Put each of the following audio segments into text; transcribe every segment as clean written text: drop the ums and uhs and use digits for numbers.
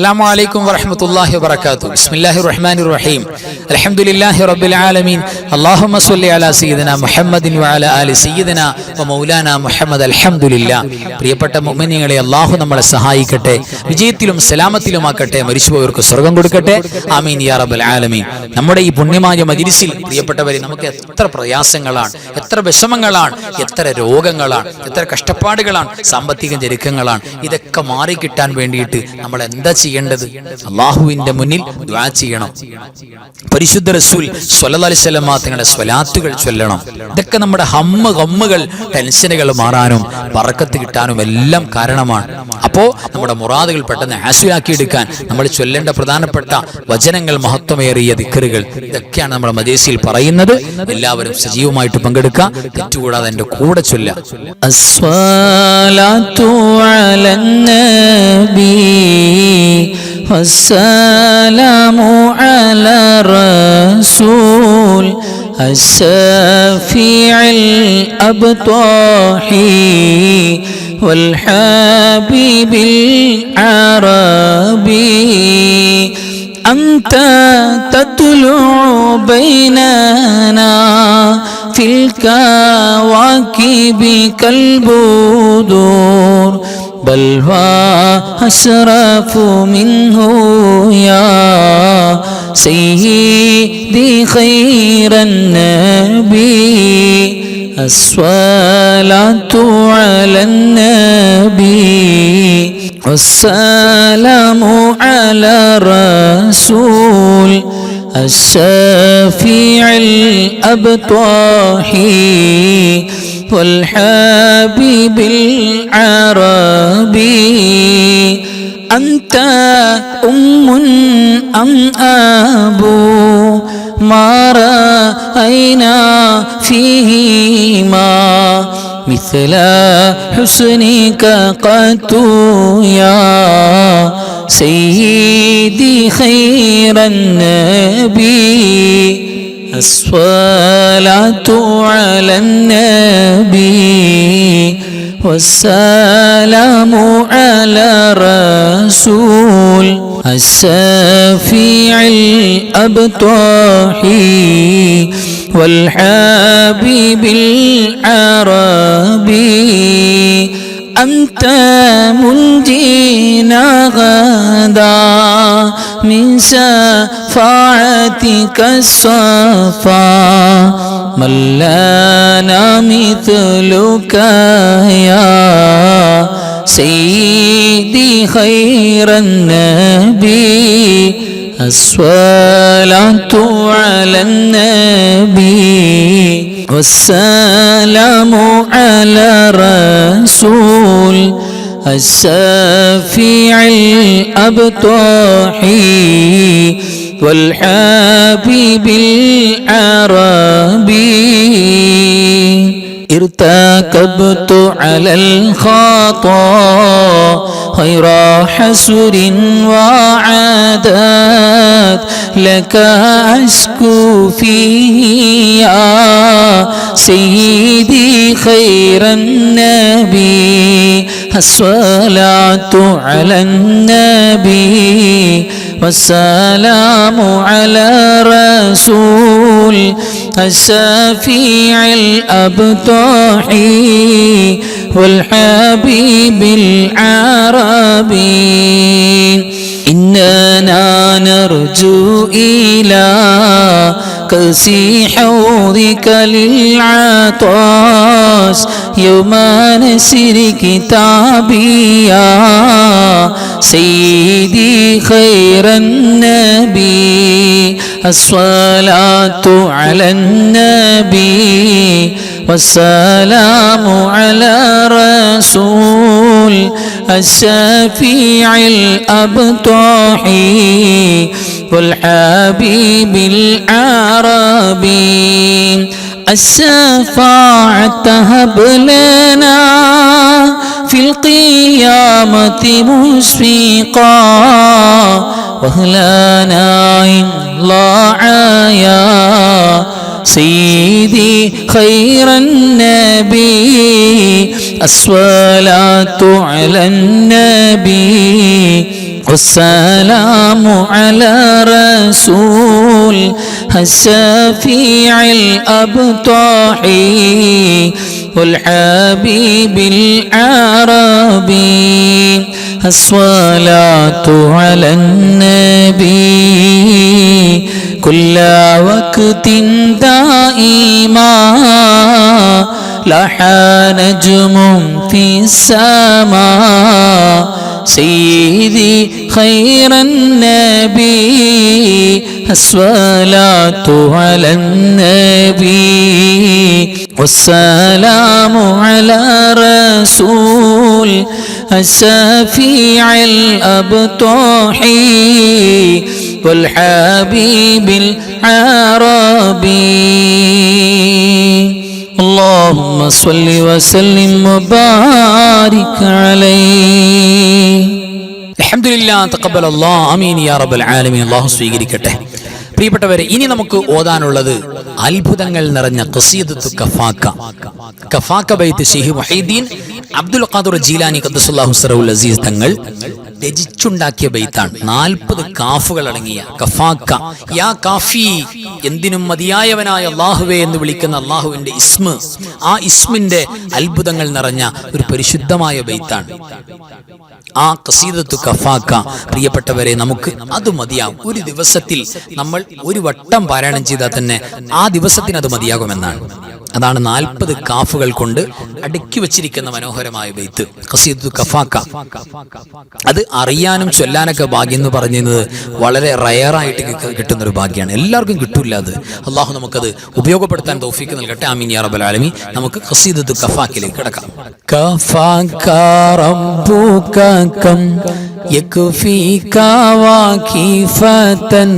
السلام عليكم ورحمة الله وبركاته. بسم الله الرحمن الرحيم. الحمد لله رب العالمين. اللهم صل على سيدنا محمد وعلى آل سيدنا ومولانا محمد. الحمد لله. പ്രിയപ്പെട്ട മുഅ്മിനീങ്ങളെ, അല്ലാഹു നമ്മളെ സഹായിക്കട്ടെ, വിജയത്തിലും സലാമത്തിലുമാക്കട്ടെ, മരിച്ചുപോയവർക്ക് സ്വർഗ്ഗം കൊടുക്കട്ടെ. ആമീൻ യാ റബ്ബൽ ആലമീൻ. നമ്മുടെ ഈ പുണ്യമായ മജ്‌ലിസിൽ പ്രിയപ്പെട്ടവരെ, നമുക്ക് എത്ര പ്രയാസങ്ങളാണ്, എത്ര വിഷമങ്ങളാണ്, എത്ര രോഗങ്ങളാണ്, എത്ര കഷ്ടപ്പാടുകളാണ്, സാമ്പത്തിക ഞെരുക്കങ്ങളാണ്. ഇതൊക്കെ മാറിക്കിട്ടാൻ വേണ്ടിയിട്ട് നമ്മൾ എന്താ ചെയ്യേണ്ടത്? അല്ലാഹുവിന്റെ മുന്നിൽ ദുആ ചെയ്യണം. പരിശുദ്ധ റസൂൽ സ്വല്ലല്ലാഹു അലൈഹി വസല്ലം തങ്ങളുടെ സ്വലാത്തുകൾ ചൊല്ലണം. ഇതൊക്കെ നമ്മുടെ ഹമ്മുകൾ, ടെൻഷനുകൾ മാറാനും ബറക്കത്ത് കിട്ടാനും എല്ലാം കാരണമാണ്. അപ്പോ നമ്മുടെ മുറാദുകൾ പെട്ടെന്ന് ഹാസിലാക്കി എടുക്കാൻ നമ്മൾ ചൊല്ലേണ്ട പ്രധാനപ്പെട്ട വചനങ്ങൾ, മഹത്വമേറിയ ദിക്റുകൾ, ഇതൊക്കെയാണ് നമ്മുടെ മജ്‌ലിസിൽ പറയുന്നത്. എല്ലാവരും സജീവമായിട്ട് പങ്കെടുക്കുക, തെറ്റുകൂടാതെ എന്റെ കൂടെ ചൊല്ലുക. അസ്സലാത്തു അലൻ നബി വസ്സലാമു അലാ റസൂൽ അശ്ശഫീഉൽ അബ്ത്വാഹി വൽ ഹബീബിൽ അറബി അൻത തത്ലു ബൈനനാ ഫിൽ കവാകിബി കൽബുദൂർ بل وأشرف منه يا سيدي خير النبي الصلاة على النبي والسلام على رسول الشفيع الأبطاحي والحبيب العربي أنت أم أم أبو ما رأينا فيهما مثل حسنك قط يا سيدي خير النبي الصلاة على النبي والسلام على رسول الشفيع الأبطاحي والحبيب العربي أنت منجينا غدا من شفاعتك الصفا من لنا مثلك يا سيدي خير النبي الصلاة على النبي والسلام على رسول الشفيع الأبطاحي والحبيب العربي ارتكبت على الخطا غير حسر وعادات لك أشكو فيه يا سيدي خير النبي الصلاة على النبي والسلام على رسول الشفيع الأبطاحي والحبيب العربي إننا نرجو إلى كأسي حوضك للعطاش يوم نسر كتابي يا سيدي خير النبي الصلاة على النبي والسلام على رسول الشفيع الأبطاحي والحبيب العربي الشفاعة هب لنا في القيامة مشفقا وهلانا إن الله يا سيدي خير النبي الصلاة على النبي والسلام على رسول الشفيع الأبطح والحبيب العربي الصلاة على النبي كل وقت دائما لاح نجم في السماء سيدي خير النبي الصلاة على النبي والسلام على رسول الشفيع الأبطح والحبيب العربي اللهم صل وسلم وبارك عليه അൽഹംദുലില്ലാഹ് തഖബ്ബലല്ലാഹ് ആമീൻ യാ റബ്ബൽ ആലമീൻ. അല്ലാഹു സ്വീകരിക്കട്ടെ. പ്രിയപ്പെട്ടവരെ, ഇനി നമുക്ക് ഓതാനുള്ളത് അത്ഭുതങ്ങൾ നിറഞ്ഞ ഖസീദത്തു കഫാക്ക. കഫാക്ക ബൈത്ത് ശൈഖ് മുഹീദ്ദീൻ അബ്ദുൽ ഖാദിർ ജീലാനി ഖദ്ദസല്ലാഹു സിറഹുൽ അസീസ് തങ്ങൾ രചിച്ചുണ്ടാക്കിയ ബൈത്താണ്. 40 കാഫുകൾ അടങ്ങിയ കഫാക്ക. യാ കാഫി, എന്തിനും മതിയായവനായ അല്ലാഹുവേ എന്ന് വിളിക്കുന്ന അല്ലാഹുവിന്റെ ഇസ്മ്, ആ ഇസ്മിന്റെ അത്ഭുതങ്ങൾ നിറഞ്ഞ ഒരു പരിശുദ്ധമായ ബൈത്താണ് ആ ഖസീദത്തു കഫാക്ക. പ്രിയപ്പെട്ടവരെ, നമുക്ക് അത് മതിയാകും. ഒരു ദിവസത്തിൽ നമ്മൾ ഒരു വട്ടം പാരായണം ചെയ്താൽ തന്നെ ആ ദിവസത്തിന് അത് മതിയാകുമെന്നാണ്. അതാണ് 40 കാഫുകൾ കൊണ്ട് അടുക്കി വച്ചിരിക്കുന്ന മനോഹരമായ ബൈത്ത് ഖസീദത്തു കഫാക്ക. അത് അറിയാനും ചൊല്ലാനൊക്കെ ഭാഗ്യം എന്ന് പറയുന്നത് വളരെ റയറായിട്ട് കിട്ടുന്ന ഒരു ഭാഗ്യമാണ്. എല്ലാവർക്കും കിട്ടൂല അത്. അള്ളാഹു നമുക്കത് ഉപയോഗപ്പെടുത്താൻ തൗഫീക്ക് നൽകട്ടെ. ആമീൻ യാ റബ്ബൽ ആലമീൻ. നമുക്ക് ഖസീദത്തു കഫാക്കിലേക്ക് കിടക്കാം. കഫാക റബ്ബുക കം യക്ഫീക വാകിഫതൻ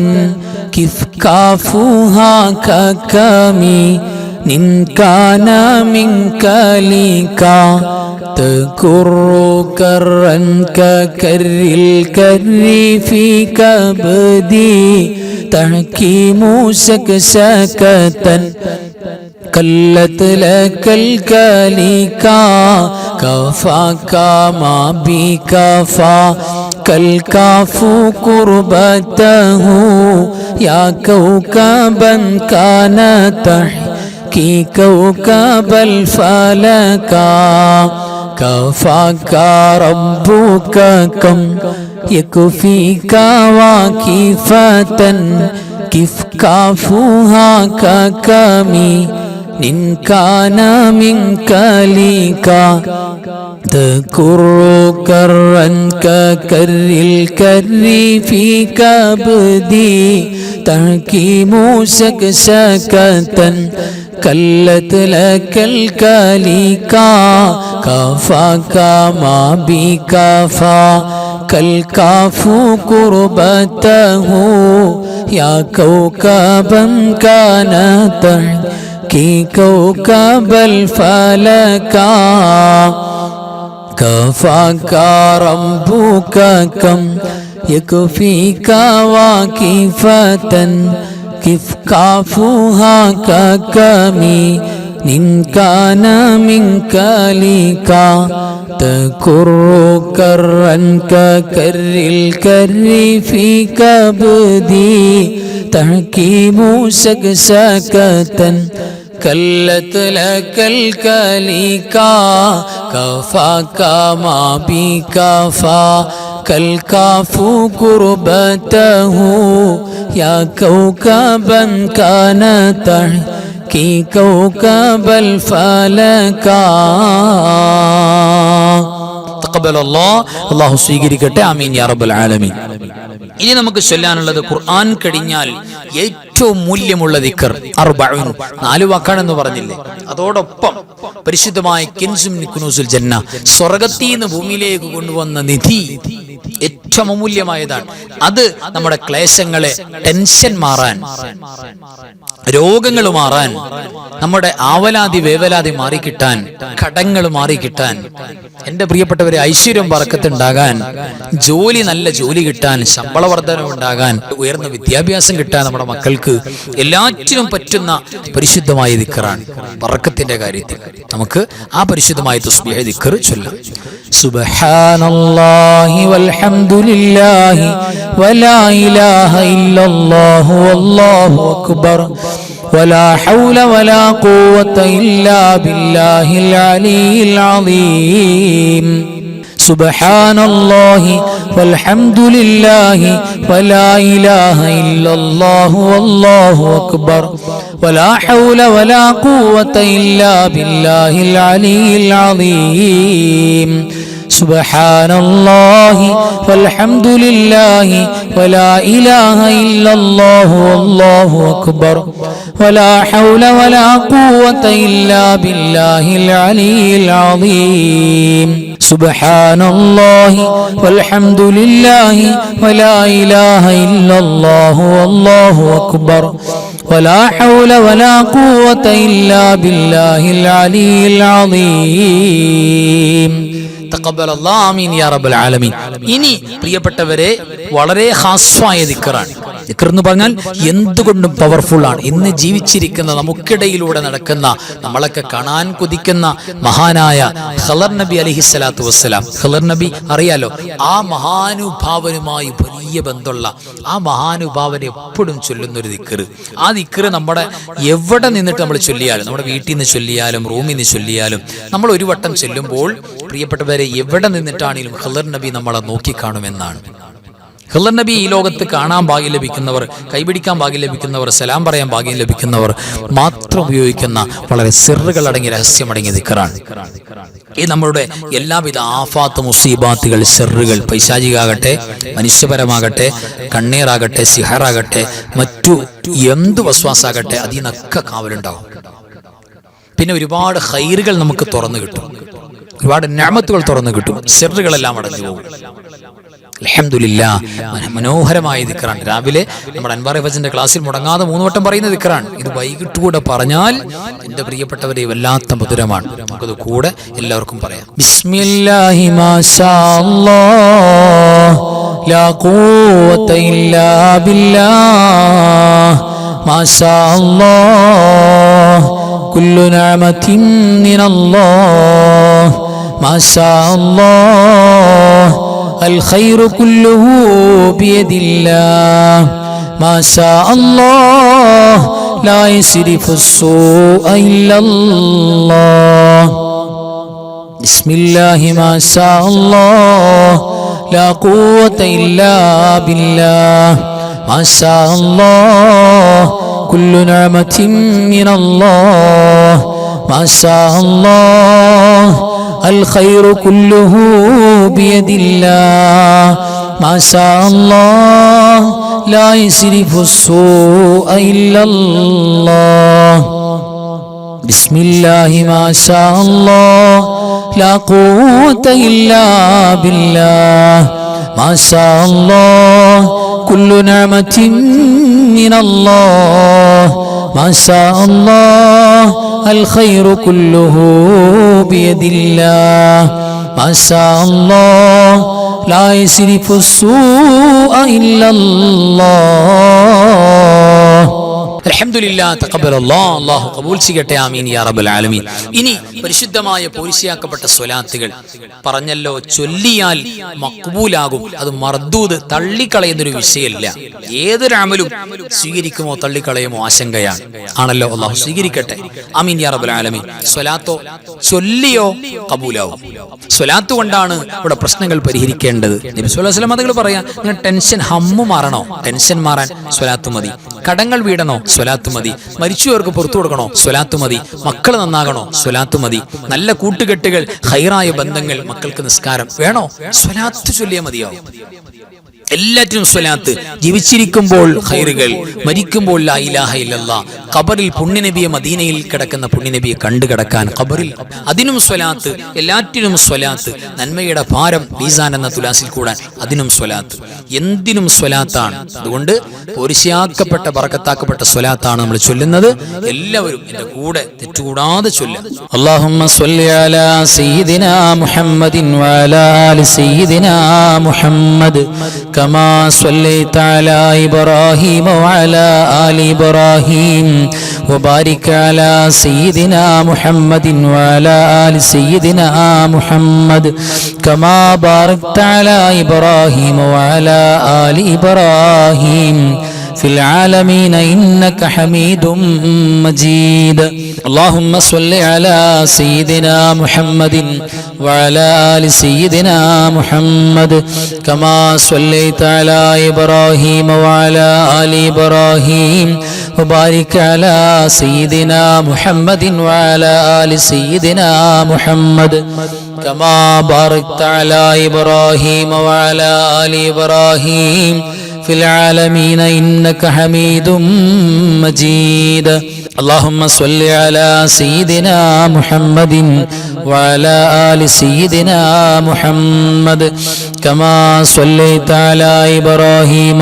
കിഫ് കാഫുഹാ കകമി നിൻ കാന മിൻകലിക തകുറു കറൻ കകരിൽ കരി ഫീ കബദി തഹകീമു ശകശകതൻ കല്ലത് ലകൽ കലിക കഫാക മാ ബി കഫാ കൽ കാഫു ഖുർബതഹു യാ കൗകബൻ കാന തഹ്കി കൗകബൽ ഫലക കഫാക റബ്ബുക കം യക്ഫീക വാകിഫതൻ കിഫ് കാഫുഹാ കകമി നിൻ കാന മിൻകലിക തകുറു കറൻ കകരിൽ കരി ഫീ കബദി തഹകീമു ശകശകതൻ കല്ലത് ലകൽ കലിക കഫാക മാ ബി കഫാ കൽ കാഫു ഖുർബതഹു യാ കൗകബൻ കാന തഹ്കി കൗകബൽ ഫലക കഫാക റബ്ബുക കം യക്ഫീക വാകിഫതൻ കിഫ് കാഫുഹാ കകമി നിൻ കാന മിൻകലിക തകുറു കറൻ കകരിൽ കരി ഫീ കബദി തഹകീമു ശകശകതൻ കല്ലത് ലകൽ കലിക കഫാക മാ ബി കഫാ കൽ കാഫു ഖുർബതഹു യാ കൗകബൻ കാന തഹ്കി കൗകബൽ ഫലക. അല്ലാഹു സ്വീകരിക്കട്ടെ. ആമീൻ യാ റബ്ബൽ ആലമീൻ. ഇനി നമുക്ക് ചൊല്ലാനുള്ളത് ഖുർആൻ കഴിഞ്ഞാൽ ഏറ്റവും മൂല്യമുള്ള ദിക്ർ 4 വാക്കാണെന്ന് പറഞ്ഞില്ലേ, അതോടൊപ്പം പരിശുദ്ധമായ കെൻസും കുനൂസുൽ ജന്ന, സ്വർഗ്ഗത്തിൽ നിന്ന് ഭൂമിയിലേക്ക് കൊണ്ടുവന്ന നിധി, ഏറ്റവും അമൂല്യമായതാണ്. അത് നമ്മുടെ ക്ലേശങ്ങളെ, ടെൻഷൻ മാറാൻ, രോഗങ്ങൾ മാറാൻ, നമ്മുടെ ആവലാതി വേവലാതി മാറിക്കിട്ടാൻ, കടങ്ങൾ മാറിക്കിട്ടാൻ, എന്റെ പ്രിയപ്പെട്ടവരെ ഐശ്വര്യം ബർക്കത്തുണ്ടാകാൻ, ജോലി നല്ല ജോലി കിട്ടാൻ, ശമ്പള വർധന ഉണ്ടാകാൻ, ഉയർന്ന വിദ്യാഭ്യാസം കിട്ടാൻ, നമ്മുടെ മക്കൾക്ക് മക്കൾക്ക് എല്ലാറ്റിനും പറ്റുന്ന പരിശുദ്ധമായ ദിക്റാണ്. ബറക്കത്തിന്റെ കാര്യത്തിൽ നമുക്ക് ആ പരിശുദ്ധമായ തസ്ബീഹ് ദിക്ർ ചൊല്ലാം. സുബ്ഹാനല്ലാഹി വൽഹംദുലില്ലാഹി വലാ ഇലാഹ ഇല്ലല്ലാഹു വല്ലാഹു അക്ബർ വലാ ഹൗല വലാ ഖുവത ഇല്ലാ ബില്ലാഹിൽ അലിയിൽ അളീം. സുബ്ഹാനല്ലാഹി വൽഹംദുലില്ലാഹി വലാ ഇലാഹ ഇല്ലല്ലാഹു വല്ലാഹു അക്ബർ വലാ ഹൗല വലാ ഖുവത ഇല്ലാ ബില്ലാഹിൽ അലിയിൽ അളീം. സുബ്ഹാനല്ലാഹി വൽഹംദുലില്ലാഹി വലാ ഇലാഹ ഇല്ലല്ലാഹു വല്ലാഹു അക്ബർ വലാ ഹൗല വലാ ഖുവത ഇല്ലാ ബില്ലാഹിൽ അലിയിൽ അളീം. സുബ്ഹാനല്ലാഹി വൽഹംദുലില്ലാഹി വലാ ഇലാഹ ഇല്ലല്ലാഹു വല്ലാഹു അക്ബർ വലാ ഹൗല വലാ ഖുവത ഇല്ലാ ബില്ലാഹിൽ അലിയിൽ അളീം. തഖബ്ബലല്ലാഹു ആമീൻ യാ റബ്ബൽ ആലമീൻ. ഇനി പ്രിയപ്പെട്ടവരെ, വളരെ ഖാസ്വായ ദിക്റാണ്. ദിക്ർ എന്ന് പറഞ്ഞാൽ എന്തുകൊണ്ടും പവർഫുൾ ആണ്. ഇന്ന് ജീവിച്ചിരിക്കുന്ന നമുക്കിടയിലൂടെ നടക്കുന്ന നമ്മളൊക്കെ കാണാൻ കൊതിക്കുന്ന മഹാനായ ഖളർ നബി അലൈഹിസ്സലാത്തു വസ്സലാം. ഖളർ നബി അറിയാലോ, ആ മഹാനുഭാവനുമായി വലിയ ബന്ധമുള്ള ആ മഹാനുഭാവനെ എപ്പോഴും ചൊല്ലുന്നൊരു ദിക്ർ. ആ ദിക്ർ നമ്മുടെ എവിടെ നിന്നിട്ട് നമ്മൾ ചൊല്ലിയാലും, നമ്മുടെ വീട്ടിൽ നിന്ന് ചൊല്ലിയാലും റൂമിൽ നിന്ന് ചൊല്ലിയാലും, നമ്മൾ ഒരു വട്ടം ചൊല്ലുമ്പോൾ പ്രിയപ്പെട്ടവരെ എവിടെ നിന്നിട്ടാണെങ്കിലും ഖളർ നബി നമ്മളെ നോക്കിക്കാണുമെന്നാണ്. ഖളർ നബി ഈ ലോകത്ത് കാണാൻ ഭാഗ്യം ലഭിക്കുന്നവർ, കൈപിടിക്കാൻ ഭാഗ്യം ലഭിക്കുന്നവർ, സലാം പറയാൻ ഭാഗ്യം ലഭിക്കുന്നവർ മാത്രം ഉപയോഗിക്കുന്ന വളരെ സിറുകൾ അടങ്ങിയ രഹസ്യമടങ്ങിയ ദിക്റാണ്. ഈ നമ്മളുടെ എല്ലാവിധ ആഫാത്ത്, മുസീബാത്തുകൾ, സിറുകൾ, പൈശാചികാകട്ടെ, മനുഷ്യപരമാകട്ടെ, കണ്ണീറാകട്ടെ, സിഹറാകട്ടെ, മറ്റു എന്ത് വസ്വാസാകട്ടെ, അതിൽ നിന്നൊക്കെ കാവലുണ്ടാവും. പിന്നെ ഒരുപാട് ഖൈറുകൾ നമുക്ക് തുറന്നു കിട്ടും, ഒരുപാട് നിഅമത്തുകൾ തുറന്നു കിട്ടും, സിറുകളെല്ലാം അടഞ്ഞു പോകും. അൽഹംദുലില്ലാഹ്, മനോഹരമായ ദിക്റാണ്. രാവിലെ നമ്മുടെ അൻവാർ ഫജറിന്റെ ക്ലാസ്സിൽ മുടങ്ങാതെ 3 വട്ടം പറയുന്ന ദിക്റാണ്. ഇത് വൈകിട്ടുകൂടെ പറഞ്ഞാൽ എൻ്റെ പ്രിയപ്പെട്ടവരെ വല്ലാത്ത മധുരമാണ്. നമുക്കത് കൂടെ എല്ലാവർക്കും പറയാം. ബിസ്മില്ലാഹി മാഷാ അല്ലാഹ് ലാ ഖുവത ഇല്ലാ ബില്ലാഹ് മാഷാ അല്ലാഹ് കുല്ലു നിഅമത്തിൻ മിനല്ലാഹ് മാഷാ അല്ലാഹ് الخير كله بيد الله ما شاء الله لا يصرف السوء إلا الله بسم الله ما شاء الله لا قوة إلا بالله ما شاء الله كل نعمة من الله ما شاء الله الخير كله بيد الله ما شاء الله لا يصرف السوء إلا الله بسم الله ما شاء الله لا قوة إلا بالله ما شاء الله كل نعمة من الله ما شاء الله الخير كله بيد الله ما شاء الله لا يصرف السوء إلا الله അൽഹംദുലില്ലാഹ് തഖബ്ബലല്ലാഹ്, അല്ലാഹു ഖബൂൽ ചെയ്യട്ടെ, ആമീൻ യാ റബ്ബൽ ആലമീൻ. ഇനി പരിശുദ്ധമായ പോരിശയാക്കപ്പെട്ട സ്വലാത്തുകൾ പറഞ്ഞല്ലോ, ചൊല്ലിയാൽ മഖ്ബൂലാകും. അത് മർദൂദ്, തള്ളിക്കളയുന്നൊരു വിഷയമല്ല. ഏതൊരു അമലും സ്വീകരിക്കുമോ തള്ളിക്കളയുമോ ആശങ്കയാണ്. ആണല്ലോ, അല്ലാഹു സ്വീകരിക്കട്ടെ, ആമീൻ യാ റബ്ബൽ ആലമീൻ. സ്വലാത്തോ ചൊല്ലിയോ കബൂലാവും. സ്വലാത്ത് കൊണ്ടാണ് ഇവിടെ പ്രശ്നങ്ങൾ പരിഹരിക്കേണ്ടത്. നബി സല്ലല്ലാഹു അലൈഹി വസല്ലം തങ്ങൾ പറയാ, നിങ്ങൾ ടെൻഷൻ ഹമ്മു മാറണോ, ടെൻഷൻ മാറാൻ സ്വലാത്ത് മതി. കടങ്ങൾ വീടണോ, സ്വലാത്ത് മതി. മരിച്ചവർക്ക് പുറത്തു കൊടുക്കണോ, സ്വലാത്ത് മതി. മക്കൾ നന്നാകണോ, സ്വലാത്ത് മതി. നല്ല കൂട്ടുകെട്ടുകൾ, ഖൈറായ ബന്ധങ്ങൾ, മക്കൾക്ക് നിസ്കാരം വേണോ, സ്വലാത്ത് ചൊല്ലിയാൽ മതിയാവും. എല്ലാറ്റിനും സ്വലാത്ത്. ജീവിച്ചിരിക്കുമ്പോൾ ഖൈറുകൾ, മരിക്കുമ്പോൾ ലാ ഇലാഹ ഇല്ലല്ലാഹ്. ഖബറിൽ പുണ്യനബിയെ, മദീനയിൽ കിടക്കുന്ന പുണ്യനബിയെ കണ്ടു കിടക്കാൻ ഖബറിൽ, അതിനും സ്വലാത്ത്. എല്ലാറ്റിനും സ്വലാത്ത്. നന്മയുടെ ഭാരം മീസാൻ എന്ന തുലാസിൽ കൂടാൻ അതിനും സ്വലാത്ത്. എന്തിനും സ്വലാത്താണ്. അതുകൊണ്ട് പോരിശയാക്കപ്പെട്ട ബറക്കത്താക്കപ്പെട്ട സ്വലാത്താണ് നമ്മൾ ചൊല്ലുന്നത്. എല്ലാവരും എന്റെ കൂടെ തെറ്റുകൂടാതെ ചൊല്ലുക. അല്ലാഹുമ്മ സ്വല്ലി അലാ സയ്യിദിനാ മുഹമ്മദിൻ വഅലാ ആലി സയ്യിദിനാ മുഹമ്മദ് كما صليت على إبراهيم وعلى آل إبراهيم وبارك على سيدنا محمد وعلى آل سيدنا محمد كما باركت على إبراهيم وعلى آل إبراهيم في العالمين إنك حميد مجيد. اللهم صل على سيدنا محمد وعلى آل سيدنا محمد كما صليت على إبراهيم وعلى آل إبراهيم وبارك على سيدنا محمد وعلى آل سيدنا محمد كما باركت على إبراهيم وعلى آل إبراهيم في العالمين إنك حميد مجيد. اللهم صل على سيدنا محمد وعلى آل سيدنا محمد كما صليت على إبراهيم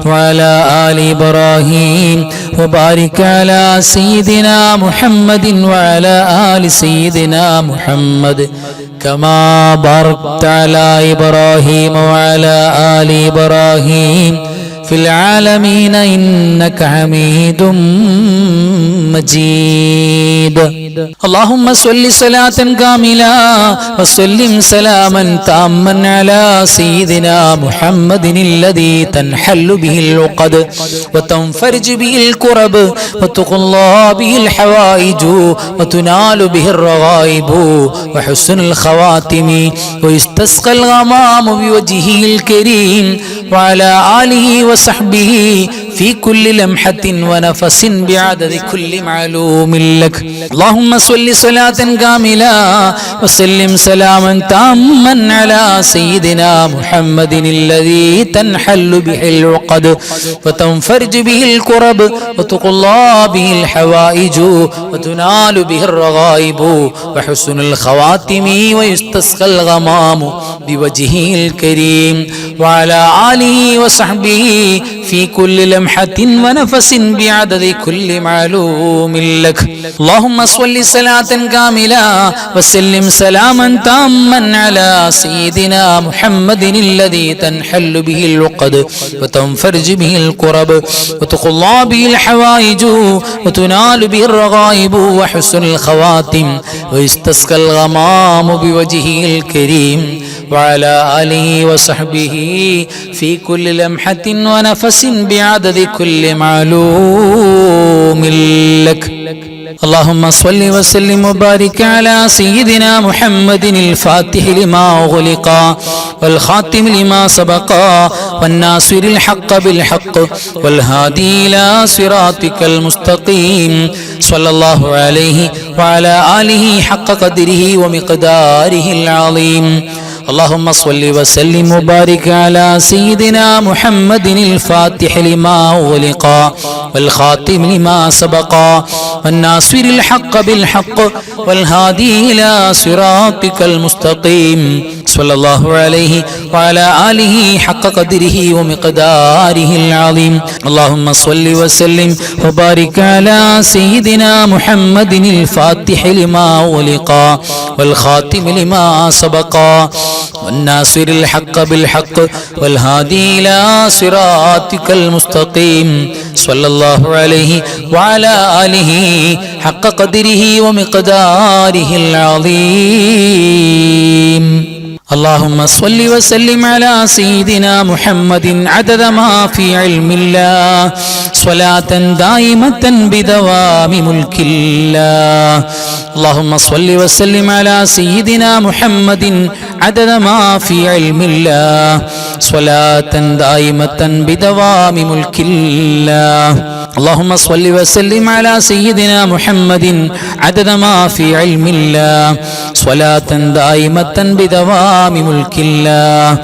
وعلى آل إبراهيم وبارك على سيدنا محمد وعلى آل سيدنا محمد كما باركت على إبراهيم وعلى آل إبراهيم في العالمين إنك حميد مجيد. اللهم صل صلاة كاملة وسلم سلاما تاما على سيدنا محمد الذي تنحل به العقد وتنفرج به الكرب وتقضى به الحوائج وتنال به الرغائب وحسن الخواتم ويستسقى الغمام بوجهه الكريم وعلى آله وصحبه في كل لمحة ونفس بعدد كل معلوم لك. اللهم صل صلاة كاملة وسلم سلاما تاما على سيدنا محمد الذي تنحل به العقد وتنفرج به الكرب وتقضى به الحوائج وتنال به الرغائب وحسن الخواتم ويستسقى الغمام بوجهه الكريم وعلى آله وصحبه في كل لمحة ونفس بعدد كل معلوم لك. اللهم صل صلاة كاملة وسلم سلاما تاما على سيدنا محمد الذي تنحل به العقد وتنفرج به الكرب وتقضى به الحوائج وتنال به الرغائب وحسن الخواتم ويستسقى الغمام بوجهه الكريم وعلى آله وصحبه في كل لمحة ونفس بعدد كل معلوم لك. اللهم صل وسلم وبارك على سيدنا محمد الفاتح لما أغلق والخاتم لما سبق والناصر الحق بالحق والهادي إلى صراطك المستقيم صلى الله عليه وعلى آله حق قدره ومقداره العظيم. اللهم صل وسلم وبارك على سيدنا محمد الفاتح لما أغلق والخاتم لما سبق والناصر الحق بالحق والهادي إلى صراطك المستقيم صلى الله عليه وعلى آله حق قدره ومقداره العظيم. اللهم صل وسلم وبارك على سيدنا محمد الفاتح لما أغلق والخاتم لما سبق والناصر الحق بالحق والهادي إلى صراطك المستقيم صلى الله عليه وعلى آله حق قدره ومقداره العظيم. اللهم صل وسلم على سيدنا محمد عدد ما في علم الله صلاة دائمة بدوام ملك الله. اللهم صل وسلم على سيدنا محمد عدد ما في علم الله صلاة دائمة بدوام ملك الله. اللهم صل وسلم على سيدنا محمد عدد ما في علم الله صلاة دائمة بدوام ملك الله.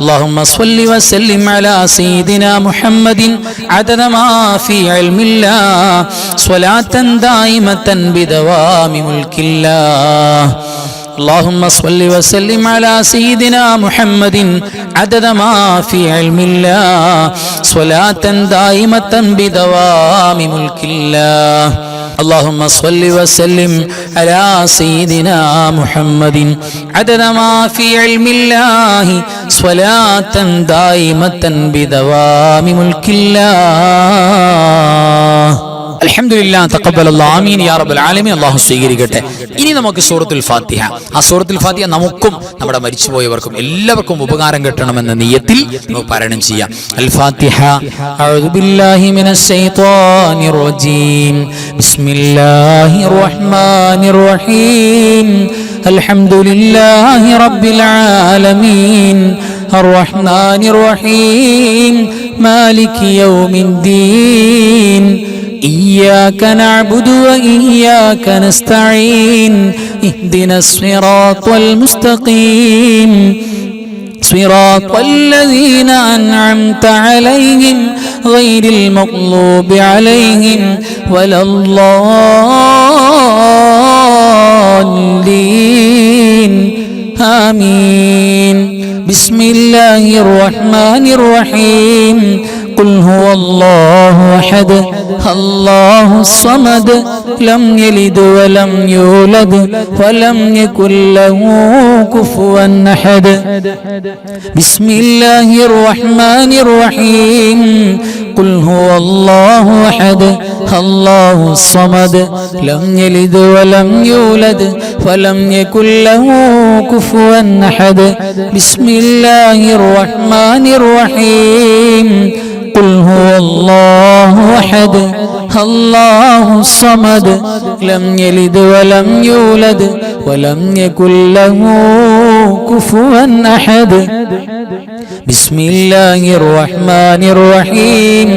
اللهم صل وسلم على سيدنا محمد عدد ما في علم الله صلاة دائمة بدوام ملك الله. اللهم صل وسلم على سيدنا محمد عدد ما في علم الله صلاة دائمة بدوام ملك الله. اللهم صل وسلم على سيدنا محمد عدد ما في علم الله صلاة دائمة بدوام ملك الله. അൽഹംദുലില്ലാഹ് തഖബ്ബലല്ലാഹു ആമീൻ യാ റബ്ബൽ ആലമീൻ. അല്ലാഹു സ്വീകരിക്കട്ടെ. ഇനി നമുക്ക് സൂറത്തുൽ ഫാത്തിഹ, ആ സൂറത്തുൽ ഫാത്തിഹ നമുക്കും നമ്മുടെ മരിച്ചുപോയവർക്കും എല്ലാവർക്കും ഉപകാരം കിട്ടണമെന്ന നിയ്യത്തിൽ നമുക്ക് പാരായണം ചെയ്യാം. അൽ ഫാത്തിഹ. അഊദു ബില്ലാഹി മിനശ് ശൈത്വാനിർ റജീം. ബിസ്മില്ലാഹിർ റഹ്മാനിർ റഹീം. അൽഹംദുലില്ലാഹി റബ്ബിൽ ആലമീൻ അർറഹ്മാനിർ റഹീം മാലികി യൗമിദ്ദീൻ. إياك نعبد وإياك نستعين اهدنا الصراط المستقيم صراط الذين أنعمت عليهم غير المغضوب عليهم ولا الضالين آمين. بسم الله الرحمن الرحيم. قل هو الله أحد الله الصمد لم يلد ولم يولد ولم يكن له كفوا أحد. بسم الله الرحمن الرحيم. قل هو الله أحد الله الصمد لم يلد ولم يولد ولم يكن له كفوا أحد. بسم الله الرحمن الرحيم. قل هو الله أحد الله الصمد لم يلد ولم يولد ولم يكن له كفوا أحد. بسم الله الرحمن الرحيم.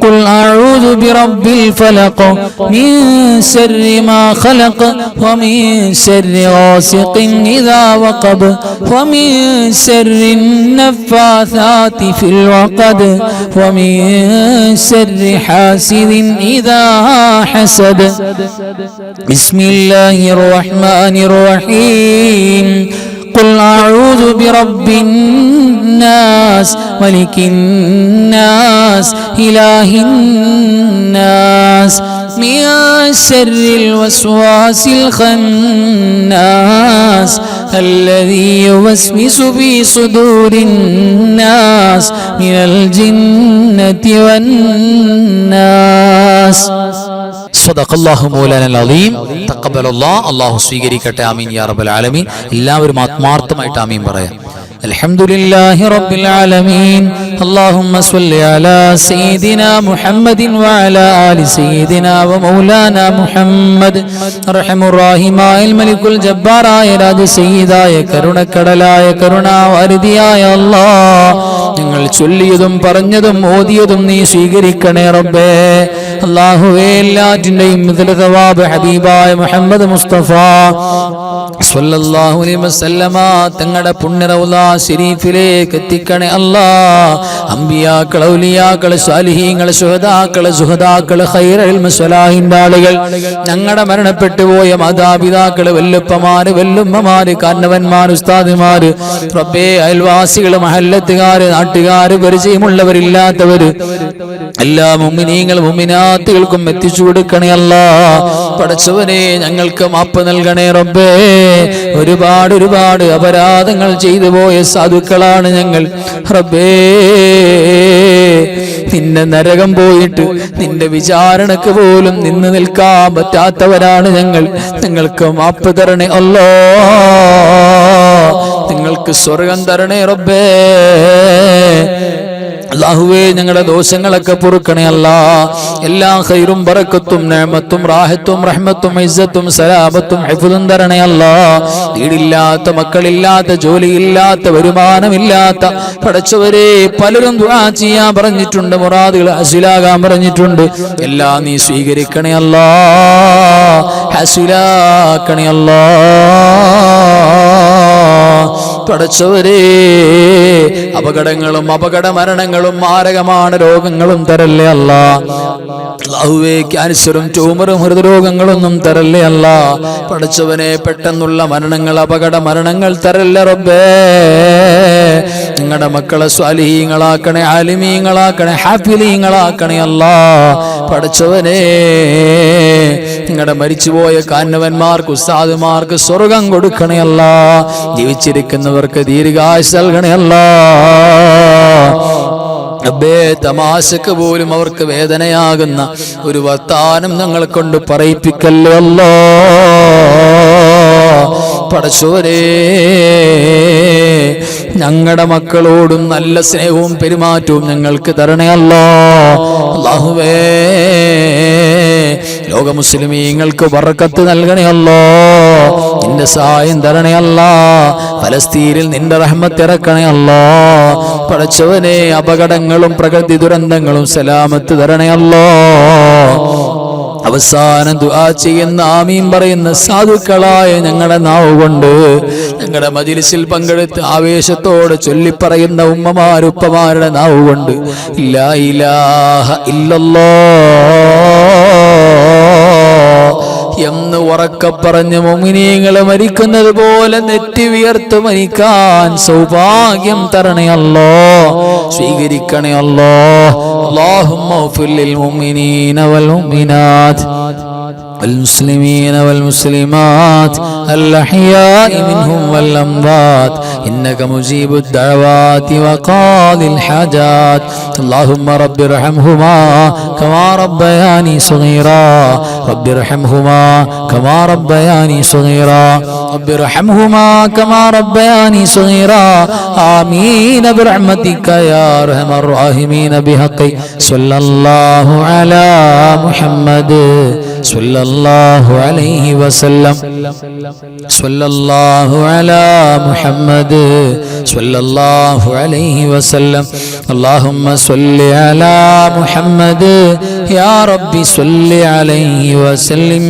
قل أعوذ برب الفلق من شر ما خلق ومن شر غاسق إذا وقب ومن شر النفاثات في العقد ومن شر حاسد إذا حسد. بسم الله الرحمن الرحيم. قل أعوذ برب الناس ملك الناس إله الناس من شر الوسواس الخناس الذي يوسوس في صدور الناس من الجنة والناس. സദഖല്ലാഹു മൗലാനൽ അലീം. തഖബ്ബലല്ലാഹ്. അല്ലാഹു സ്വീകരിക്കട്ടെ. ആമീൻ യാ റബ്ബൽ ആലമീൻ. എല്ലാവരും ആത്മാർത്ഥമായിട്ട് ആമീൻ പറയാം. അൽഹംദുലില്ലാഹി റബ്ബിൽ ആലമീൻ. اللهم صل على سيدنا محمد وعلى آل سيدنا ومولانا محمد. أرحم الراحمين الملك الجبار راജ സയ്യിദായ കരുണക്കടലായ കരുണാവാരിധിയായ അല്ലാഹ്, ഞങ്ങൾ ചൊല്ലിയതും പറഞ്ഞതും ഓതിയതും നീ സ്വീകരിക്കണേ റബ്ബേ. അല്ലാഹുവേ, എല്ലാറ്റിന്റെയും തവാബ് ഹബീബായ മുഹമ്മദ് മുസ്തഫ സ്വല്ലല്ലാഹു അലൈഹി വസല്ലമ തങ്ങളുടെ പുണ്യ റൗള ശരീഫിലേക്ക് എത്തിക്കണേ അല്ലാഹ്. അമ്പിയാക്കൾ, ഔലിയാക്കൾ, സ്വാലിഹീങ്ങൾ, ശുഹദാക്കൾ, സുഹദാക്കൾ, ഖൈറുൽ സ്വലാഹിന്റെ ആളുകൾ, ഞങ്ങളുടെ മരണപ്പെട്ടു പോയ മാതാപിതാക്കൾ, വല്ലുപ്പമാര്, വല്ലുമ്മമാര്, കാരണവന്മാർ, ഉസ്താദുമാര്, റബ്ബേ, അയൽവാസികൾ, മഹല്ലത്തുകാര്, നാട്ടുകാര്, പരിചയമുള്ളവരില്ലാത്തവര്, എല്ലാ മുഅ്മിനീങ്ങൾ മുഅ്മിനാത്തുകൾക്കും എത്തിച്ചു കൊടുക്കണേ അല്ലാഹ്. പടച്ചവനെ, ഞങ്ങൾക്ക് മാപ്പ് നൽകണേ റബ്ബേ. ഒരുപാട് അപരാധങ്ങൾ ചെയ്തു പോയ സാധുക്കളാണ് ഞങ്ങൾ റബ്ബേ. നിന്റെ നരകം പോയിട്ട് നിന്റെ വിചാരണക്ക് പോലും നിന്ന് നിൽക്കാൻ പറ്റാത്തവരാണ് ഞങ്ങൾ. ഞങ്ങൾക്ക് മാപ്പ് തരണേ അല്ലാഹ്. നിങ്ങൾക്ക് സ്വർഗം തരണേ റബ്ബേ. അല്ലാഹുവേ, ഞങ്ങളുടെ ദോഷങ്ങളൊക്കെ പൊറുക്കണേ അല്ലാഹ്. എല്ലാ ഖൈറും ബറക്കത്തും നിഅമത്തും റാഹത്തും റഹ്മത്തും ഇസ്സത്തും സലാമത്തും ഹിഫ്ളും തരണേ അല്ലാഹ്. വീടില്ലാത്ത, മക്കളില്ലാത്ത, ജോലിയില്ലാത്ത, വരുമാനമില്ലാത്ത പടച്ചവരെ പലരും ദുആ ചെയ്യാൻ പറഞ്ഞിട്ടുണ്ട്, മുറാദുകൾ ഹസിലാകാൻ പറഞ്ഞിട്ടുണ്ട്. എല്ലാം നീ സ്വീകരിക്കണേ അല്ലാഹ്, ഹസിലാക്കണേ അല്ലാഹ്. പടച്ചവരേ, അപകടങ്ങളും അപകട മരണങ്ങളും മാരകമാണ് രോഗങ്ങളും തരല്ലേ അല്ലാ. അല്ലാഹുവേ, ക്യാൻസറും ട്യൂമറും ഹൃദ്രോഗങ്ങളൊന്നും തരല്ലേ അല്ലാ. പടച്ചവനെ, പെട്ടെന്നുള്ള മരണങ്ങൾ അപകട മരണങ്ങൾ തരല്ലേ റബ്ബേ. നിങ്ങളുടെ മക്കളെ സ്വാലിഹീങ്ങളാക്കണേ, ആലിമീങ്ങളാക്കണേ, ഹാഫിലീങ്ങളാക്കണേ അല്ലാ. പടച്ചവനെ, നിങ്ങളുടെ മരിച്ചുപോയ കാരണവന്മാർക്ക് ഉസ്താദുമാർക്ക് സ്വർഗം കൊടുക്കണേ അല്ലാ. ജീവിച്ചിരിക്കുന്നവർക്ക് ദീർഘായുസ്സ് നൽകണേ അല്ലാ. റബ്ബേ, തമാശക്ക് പോലും അവർക്ക് വേദനയാകുന്ന ഒരു വർത്താനം ഞങ്ങളെ കൊണ്ട് പറയിപ്പിക്കല്ലേ അല്ലാ. പടച്ചോരേ, ഞങ്ങളുടെ മക്കളോടും നല്ല സ്നേഹവും പെരുമാറ്റവും ഞങ്ങൾക്ക് തരണേ അല്ലാ. അല്ലാഹുവേ, ലോക മുസ്ലിമീങ്ങൾക്ക് ബർക്കത്ത് നൽകണേ അല്ലാ. നിന്റെ സഹായം തരണേ അല്ലാ. ഫലസ്തീനിൽ നിന്റെ റഹ്മത്ത് ഇറക്കണേ അല്ലാ. പടച്ചവനെ, അപകടങ്ങളും പ്രകൃതി ദുരന്തങ്ങളും സലാമത്ത് തരണേ അല്ലാ. അവസാനം ദുആ ചെയ്യുന്ന, ആമീൻ പറയുന്ന സാധുക്കളായ ഞങ്ങളുടെ നാവ് കൊണ്ട് ഞങ്ങളുടെ മജ്‌ലിസിൽ പങ്കെടുത്ത് ആവേശത്തോടെ ചൊല്ലിപ്പറയുന്ന ഉമ്മമാരുപ്പമാരുടെ നാവ് കൊണ്ട് ലാ ഇലാഹ ഇല്ലല്ലാഹ് എന്ന് ഉറക്കെ പറഞ്ഞ് മുഅ്മിനീങ്ങളെ മരിക്കുന്നത് പോലെ നെറ്റി വിയർത്ത് മരിക്കാൻ സൗഭാഗ്യം തരണേ അല്ലാ. സ്വീകരിക്കണേ അല്ലാ. അല്ലാഹുമ്മ ഗ്ഫിർ ലിൽ മുഅ്മിനീന വൽ മുഅ്മിനാത്ത് والمسلمين والمسلمات الأحياء منهم والأموات إنك مجيب الدعوات وقاضي الحاجات. اللهم رب ارحمهما كما ربياني صغيرا. رب ارحمهما كما ربياني صغيرا. رب ارحمهما كما ربياني صغيرا. آمين برحمتك يا أرحم الراحمين. بحق صلى الله على محمد صلى الله عليه وسلم. صلى الله على محمد صلى الله عليه وسلم. اللهم صل على محمد يا ربي صل عليه وسلم.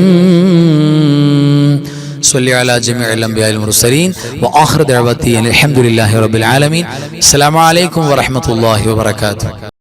صل على جميع الأنبياء المرسلين وآخر دعوتي الحمد لله رب العالمين. السلام عليكم ورحمة الله وبركاته.